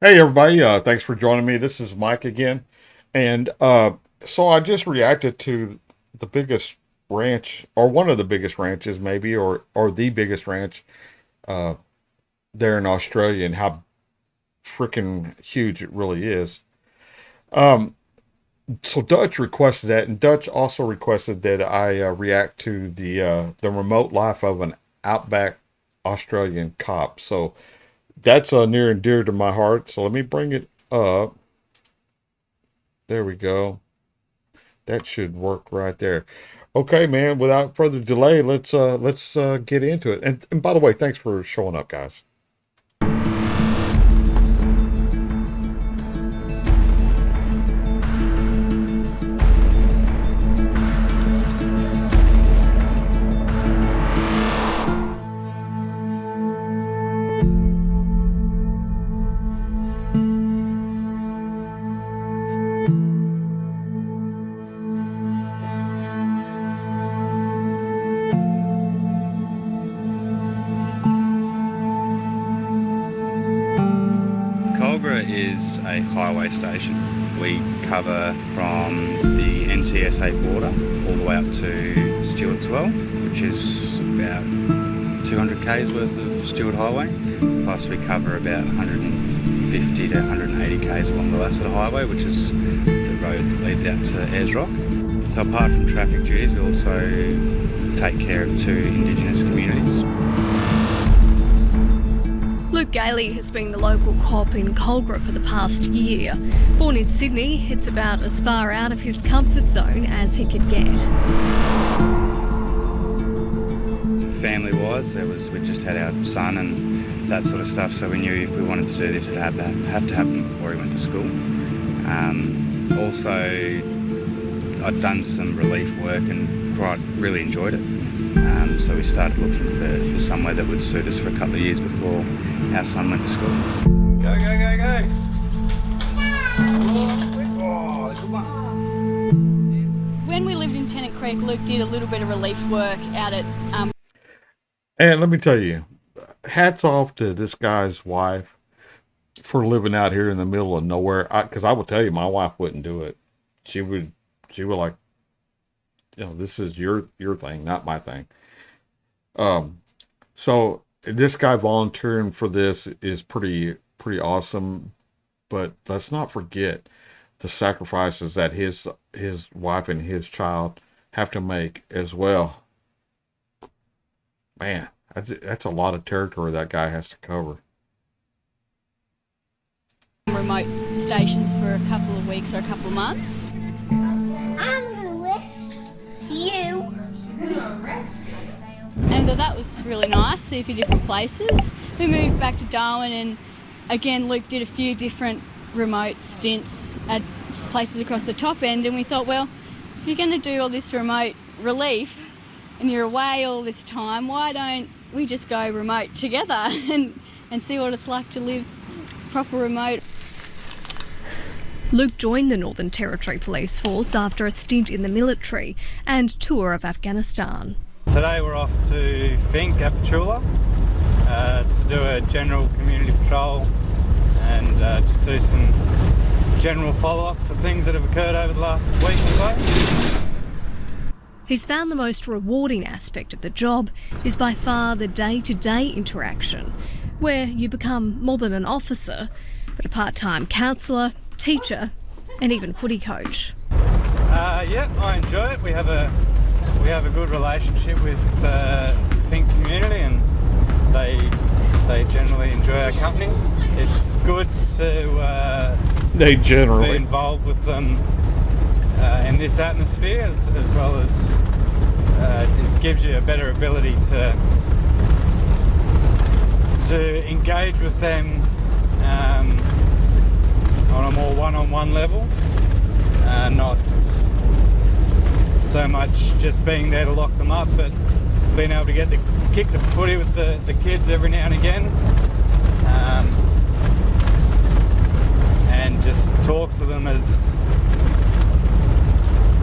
Hey everybody, thanks for joining me. This is Mike again. And so I just reacted to the biggest ranch, or one of the biggest ranches maybe, or the biggest ranch uh, there in Australia, and how freaking huge it really is. Um, so Dutch requested that, and Dutch also requested that I react to the remote life of an outback Australian cop. So that's near and dear to my heart. So let me bring it up. There we go. That should work right there. Okay, man. Without further delay, let's get into it. And by the way, thanks for showing up, guys. Culgra is a highway station. We cover from the NTSA border all the way up to Stewartswell, which is about 200 k's worth of Stewart Highway. Plus we cover about 150 to 180 k's along the Lassiter Highway, which is the road that leads out to Ayers Rock. So apart from traffic duties, we also take care of two Indigenous communities. Luke Gailey has been the local cop in Culgra for the past year. Born in Sydney, it's about as far out of his comfort zone as he could get. Family-wise, we just had our son and that sort of stuff, so we knew if we wanted to do this, it had to have to happen before he went to school. Also, I'd done some relief work and really enjoyed it. So we started looking for somewhere that would suit us for a couple of years before our son went to school. Go, go, go, go! Oh, good one. When we lived in Tennant Creek, Luke did a little bit of relief work out at... And let me tell you, hats off to this guy's wife for living out here in the middle of nowhere. Because I will tell you, my wife wouldn't do it. She would like, this is your thing, not my thing. So this guy volunteering for this is pretty awesome, but let's not forget the sacrifices that his wife and his child have to make as well. Man, that's a lot of territory that guy has to cover. Remote stations for a couple of weeks or a couple of months. I'm gonna rest. You. And that was really nice, see a few different places. We moved back to Darwin and again Luke did a few different remote stints at places across the top end, and we thought, well, if you're going to do all this remote relief and you're away all this time, why don't we just go remote together and see what it's like to live proper remote. Luke joined the Northern Territory Police Force after a stint in the military and tour of Afghanistan. Today we're off to Fink, Apachula, to do a general community patrol and just do some general follow-ups of things that have occurred over the last week or so. He's found the most rewarding aspect of the job is by far the day-to-day interaction, where you become more than an officer, but a part-time counsellor, teacher, and even footy coach. Yeah, I enjoy it. We have a good relationship with the Fink community, and they generally enjoy our company. It's good to They generally be involved with them in this atmosphere, as well as it gives you a better ability to engage with them on a more one-on-one level, not so much just being there to lock them up, but being able to get to kick the footy with the kids every now and again, and just talk to them as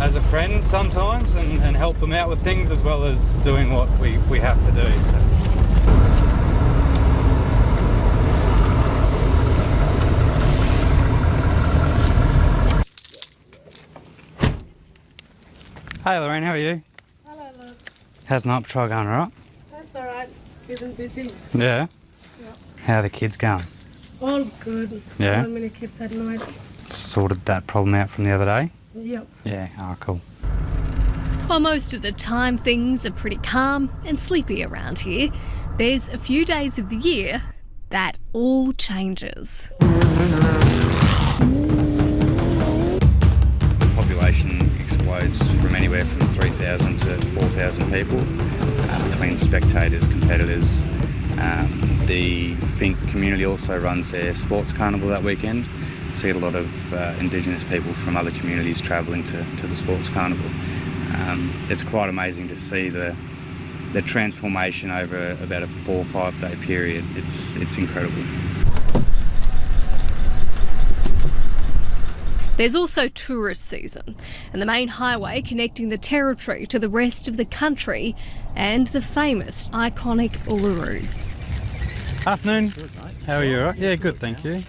a friend sometimes, and help them out with things as well as doing what we have to do. So. Hey Lorraine, how are you? Hello, love. How's night patrol going, alright? That's all right. Keeping busy. Yeah? Yeah. How are the kids going? All good. Yeah? Not many kids at night. Sorted that problem out from the other day? Yep. Yeah, oh cool. While most of the time things are pretty calm and sleepy around here, there's a few days of the year that all changes. Population explodes from anywhere from 3,000 to 4,000 people between spectators, competitors. The Fink community also runs their sports carnival that weekend. See a lot of Indigenous people from other communities travelling to the sports carnival. It's quite amazing to see the transformation over about a 4 or 5 day period. It's incredible. There's also tourist season, and the main highway connecting the territory to the rest of the country and the famous iconic Uluru. Afternoon. How are you? All right? Yeah, good, thank you.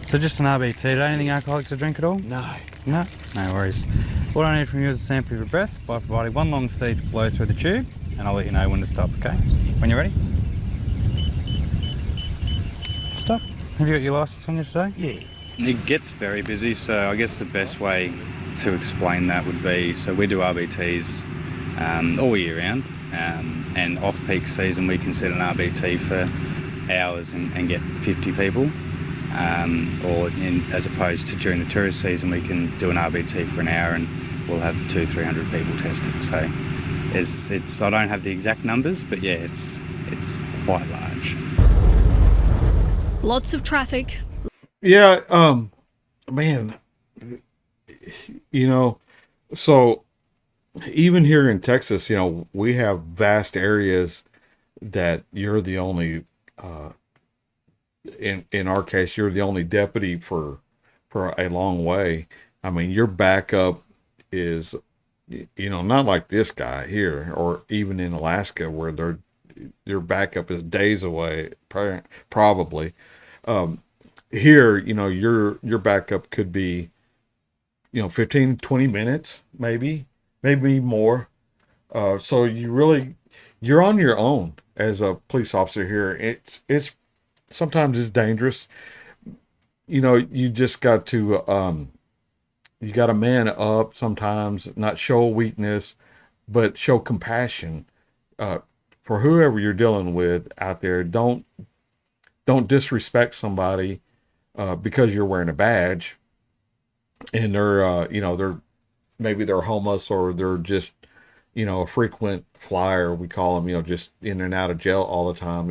So just an RBT today. Anything alcoholic to drink at all? No. No? No worries. What I need from you is a sample of your breath by providing one long steady blow through the tube, and I'll let you know when to stop, okay? When you're ready? Stop. Have you got your licence on you today? Yeah. It gets very busy, so I guess the best way to explain that would be, so we do RBTs all year round, and off-peak season we can set an RBT for hours and get 50 people, as opposed to during the tourist season we can do an RBT for an hour and we'll have 200-300 people tested. So it's I don't have the exact numbers, but yeah, it's quite large. Lots of traffic. Yeah, man, so even here in Texas, we have vast areas that you're the only, in our case, you're the only deputy for a long way. I mean, your backup is, not like this guy here, or even in Alaska where your backup is days away, probably. Here, your backup could be, 15, 20 minutes, maybe more. So you're on your own as a police officer here. It's sometimes it's dangerous. You just got to, you got to man up sometimes, not show weakness, but show compassion, for whoever you're dealing with out there. Don't disrespect somebody because you're wearing a badge and they're maybe they're homeless or they're just, a frequent flyer, we call them, just in and out of jail all the time,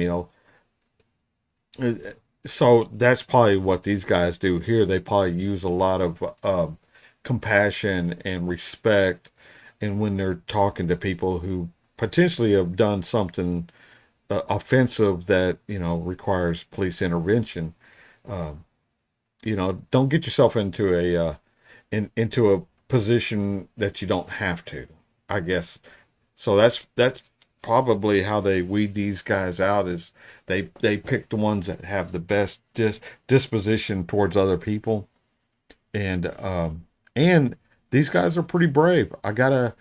So that's probably what these guys do here. They probably use a lot of compassion and respect. And when they're talking to people who potentially have done something offensive that, requires police intervention, don't get yourself into a position that you don't have to, I guess. So that's probably how they weed these guys out, is they pick the ones that have the best disposition towards other people. And these guys are pretty brave. I gotta,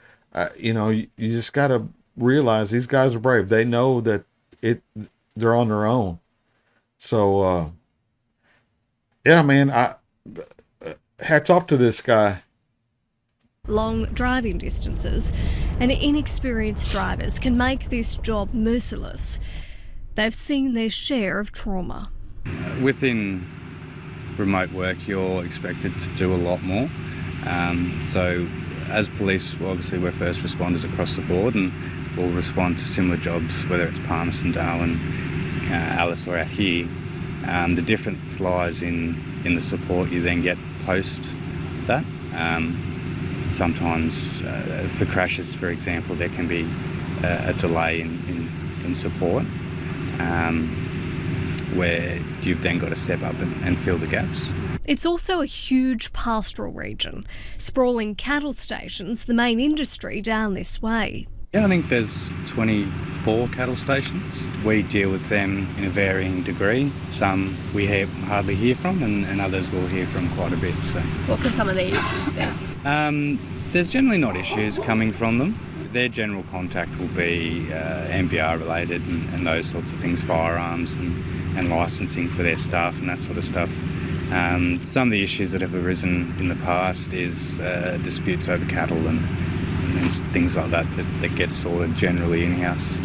you just gotta realize these guys are brave. They know that they're on their own. So, yeah, man, hats off to this guy. Long driving distances and inexperienced drivers can make this job merciless. They've seen their share of trauma. Within remote work, you're expected to do a lot more. So as police, obviously we're first responders across the board, and we'll respond to similar jobs, whether it's Palmerston, Darwin, Alice, or out here. The difference lies in the support you then get post that. Sometimes for crashes, for example, there can be a delay in support, where you've then got to step up and fill the gaps. It's also a huge pastoral region, sprawling cattle stations, the main industry down this way. Yeah, I think there's 24 cattle stations. We deal with them in a varying degree. Some we hardly hear from, and others we'll hear from quite a bit. So, what can some of the issues be? There's generally not issues coming from them. Their general contact will be MVR related and those sorts of things, firearms and licensing for their staff and that sort of stuff. Some of the issues that have arisen in the past is disputes over cattle and things like that get sorted generally in-house.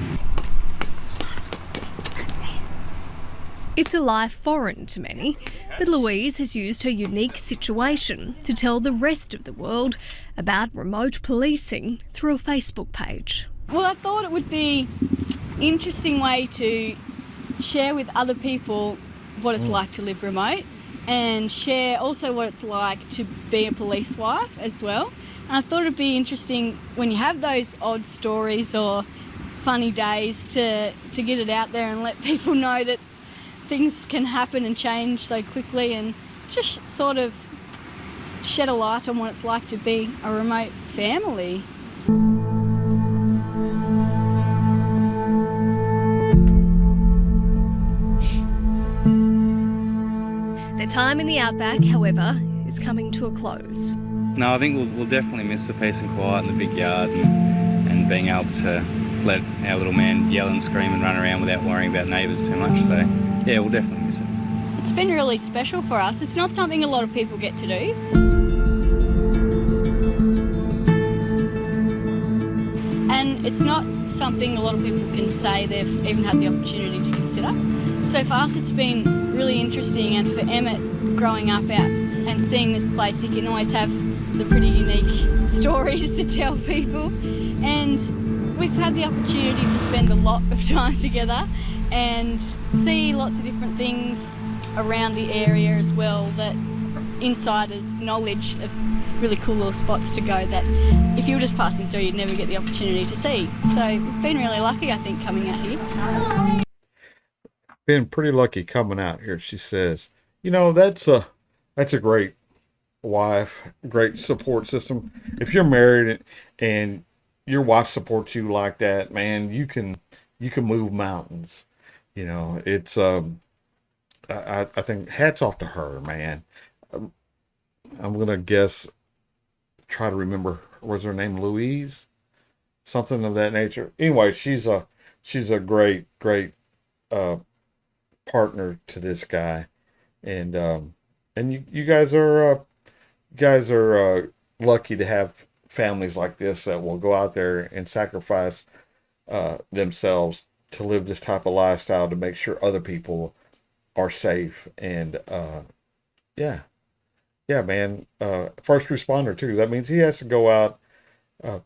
It's a life foreign to many, but Louise has used her unique situation to tell the rest of the world about remote policing through a Facebook page. Well, I thought it would be an interesting way to share with other people what it's like to live remote and share also what it's like to be a police wife as well. And I thought it'd be interesting when you have those odd stories or funny days to get it out there and let people know that things can happen and change so quickly, and just sort of shed a light on what it's like to be a remote family. Their time in the outback, however, is coming to a close. No, I think we'll definitely miss the peace and quiet in the big yard and being able to let our little man yell and scream and run around without worrying about neighbours too much. So, yeah, we'll definitely miss it. It's been really special for us. It's not something a lot of people get to do. And it's not something a lot of people can say they've even had the opportunity to consider. So for us it's been really interesting, and for Emmett growing up out and seeing this place, he can always have some pretty unique stories to tell people. And we've had the opportunity to spend a lot of time together and see lots of different things around the area as well, that insiders knowledge of really cool little spots to go that if you were just passing through you'd never get the opportunity to see. So we've been really lucky, I think, coming out here. Been pretty lucky coming out here, she says. You know, that's a great wife, great support system. If you're married and your wife supports you like that, man, you can move mountains. You know, it's I think hats off to her, man. I'm gonna try to remember, was her name Louise? Something of that nature. Anyway, she's a great partner to this guy, and you guys are lucky to have families like this that will go out there and sacrifice themselves to live this type of lifestyle to make sure other people are safe. And yeah, man, first responder too. That means he has to go out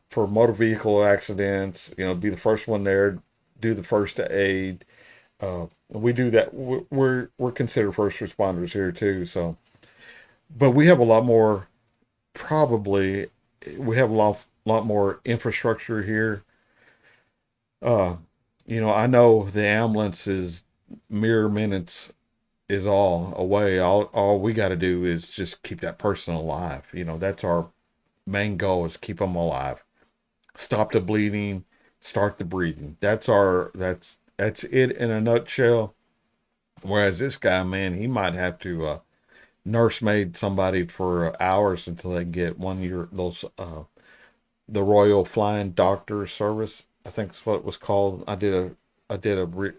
for motor vehicle accidents, you know, be the first one there, do the first aid. We do that. We're considered first responders here too. So, but we have a lot more, probably we have a lot more infrastructure here. You know, I know the ambulance is mere minutes is all away. All we got to do is just keep that person alive. You know, that's our main goal, is keep them alive. Stop the bleeding, start the breathing. That's it in a nutshell. Whereas this guy, man, he might have to nursemaid somebody for hours until they get those the Royal Flying Doctor Service, I think that's what it was called. I did a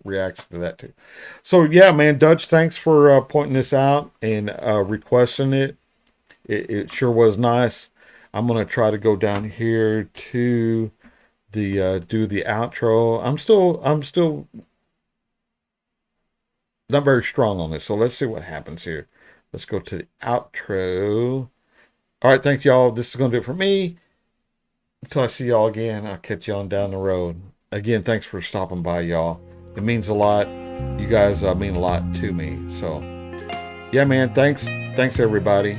reaction to that too. So yeah, man, Dutch, thanks for pointing this out and requesting it. It sure was nice. I'm gonna try to go down here to the do the outro. I'm still not very strong on this, so let's see what happens here. Let's go to the outro. All right, thank y'all. This is gonna do it for me. Until I see y'all again, I'll catch y'all down the road. Again, thanks for stopping by, y'all. It means a lot. You guys mean a lot to me. So, yeah, man, thanks everybody.